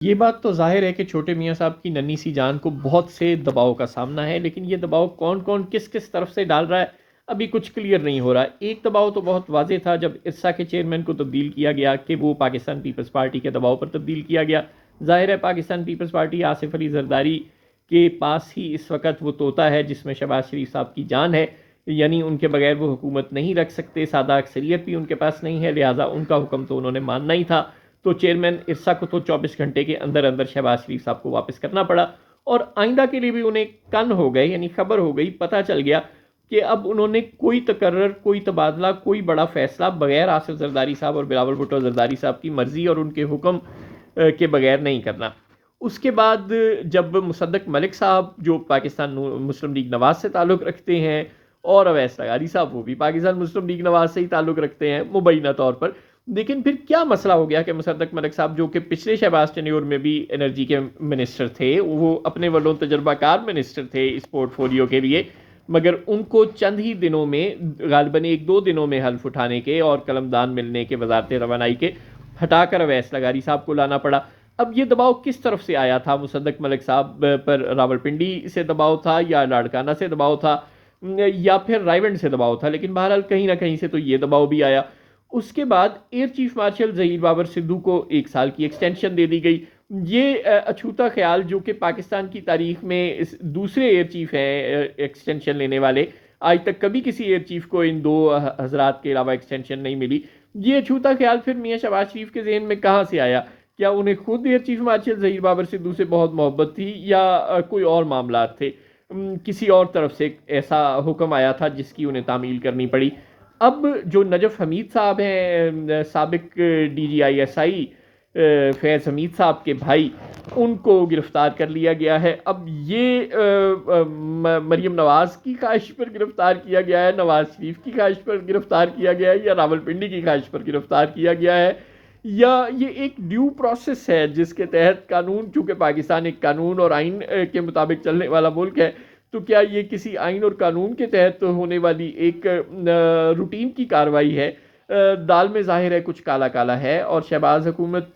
ये बात तो ज़ाहिर है कि छोटे मियाँ साहब की नन्ही सी जान को बहुत से दबाव का सामना है, लेकिन ये दबाव कौन-कौन, किस-किस तरफ से डाल रहा है, अभी कुछ क्लियर नहीं हो रहा है। एक दबाव तो बहुत वाज़ेह था जब इरसा के चेयरमैन को तब्दील किया गया कि वो पाकिस्तान पीपल्स पार्टी के दबाव पर तब्दील किया गया। ज़ाहिर है पाकिस्तान पीपल्स पार्टी आसिफ अली ज़रदारी के पास ही इस वक़्त वो तोता है जिसमें शहबाज शरीफ साहब की जान है, यानी उनके बगैर वो हुकूमत नहीं रख सकते, सादा अक्सरियत भी उनके पास नहीं है, लिहाजा उनका हुक्म तो उन्होंने मानना ही था। तो चेयरमैन इरसा को तो 24 घंटे के अंदर अंदर शहबाज शरीफ साहब को वापस करना पड़ा और आइंदा के लिए भी उन्हें कन हो गए, यानी खबर हो गई, पता चल गया कि अब उन्होंने कोई तकर्रर, कोई तबादला, कोई बड़ा फैसला बगैर आसिफ जरदारी साहब और बिलावल भुट्टो जरदारी साहब की मर्जी और उनके हुक्म के बगैर नहीं करना। उसके बाद जब मुसद्दक मलिक साहब जो पाकिस्तान मुस्लिम लीग नवाज से ताल्लुक़ रखते हैं और अवैस लगारी साहब वो भी पाकिस्तान मुस्लिम लीग नवाज से ही ताल्लुक़ रखते हैं मुबैना तौर पर, लेकिन फिर क्या मसला हो गया कि मुसद्दक मलिक साहब जो कि पिछले शहबाज टेन्योर में भी एनर्जी के मिनिस्टर थे, वो अपने वलों तजर्बाकार मिनिस्टर थे इस पोर्टफोलियो के लिए, मगर उनको चंद ही दिनों में, गालिबन 1-2 दिनों में हल्फ उठाने के और कलमदान मिलने के वजारत रवानाई के हटाकर अवैस लगारी साहब को लाना पड़ा। अब ये दबाव किस तरफ से आया था? मुसद्दक मलिक साहब पर रावलपिंडी से दबाव था या लाड़काना से दबाव था या फिर रायवंड से दबाव था, लेकिन बहरहाल कहीं ना कहीं से तो ये दबाव भी आया। उसके बाद air chief marshal Zaheer Babar Sidhu को 1 साल की एक्सटेंशन दे दी गई। ये अछूता ख्याल जो कि पाकिस्तान की तारीख में दूसरे एयर चीफ हैं एक्सटेंशन लेने वाले, आज तक कभी किसी एयर चीफ को इन दो हजरात के अलावा एक्सटेंशन नहीं मिली। ये अछूता ख्याल फिर मियाँ शहबाज शरीफ के जहन में कहाँ से आया? क्या उन्हें खुद air chief marshal Zaheer Babar Sidhu से बहुत मोहब्बत थी या कोई और मामला थे? किसी और तरफ से ऐसा हुक्म आया था जिसकी उन्हें तामील करनी पड़ी। अब जो नजफ़ हमीद साहब हैं, साबिक DGI SI फैज़ हमीद साहब के भाई, उनको गिरफ्तार कर लिया गया है। अब ये मरीम नवाज़ की ख्वाहिश पर गिरफ्तार किया गया है, नवाज़ शरीफ की ख्वाहिश पर गिरफ्तार किया गया है या रावलपिंडी की ख्वाहिश पर गिरफ्तार किया गया है, या ये एक ड्यू प्रोसेस है जिसके तहत कानून, चूँकि पाकिस्तान एक कानून और आइन के मुताबिक चलने वाला मुल्क है, तो क्या ये किसी आइन और कानून के तहत होने वाली एक रूटीन की कार्रवाई है? दाल में ज़ाहिर है कुछ काला काला है और शहबाज हुकूमत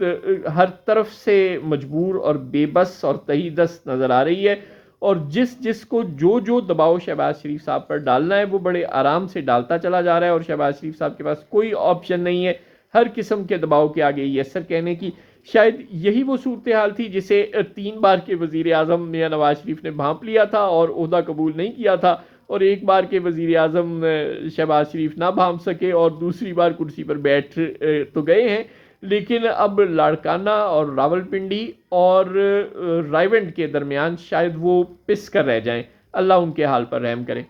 हर तरफ से मजबूर और बेबस और तहीदस्त नज़र आ रही है, और जिसको जो दबाव शहबाज शरीफ साहब पर डालना है वो बड़े आराम से डालता चला जा रहा है, और शहबाज शरीफ साहब के पास कोई ऑप्शन नहीं है हर किस्म के दबाव के आगे यसर कहने की। शायद यही वो सूरत हाल थी जिसे 3 बार के वज़ीर आज़म मियाँ नवाज शरीफ ने भांप लिया था और ओहदा कबूल नहीं किया था, और एक बार के वज़ीर आज़म शहबाज शरीफ ना भांप सके और दूसरी बार कुर्सी पर बैठ तो गए हैं, लेकिन अब लाड़काना और रावलपिंडी और रायवंड के दरमियान शायद वो पिस कर रह जाएं। अल्लाह उनके हाल पर रहम करे।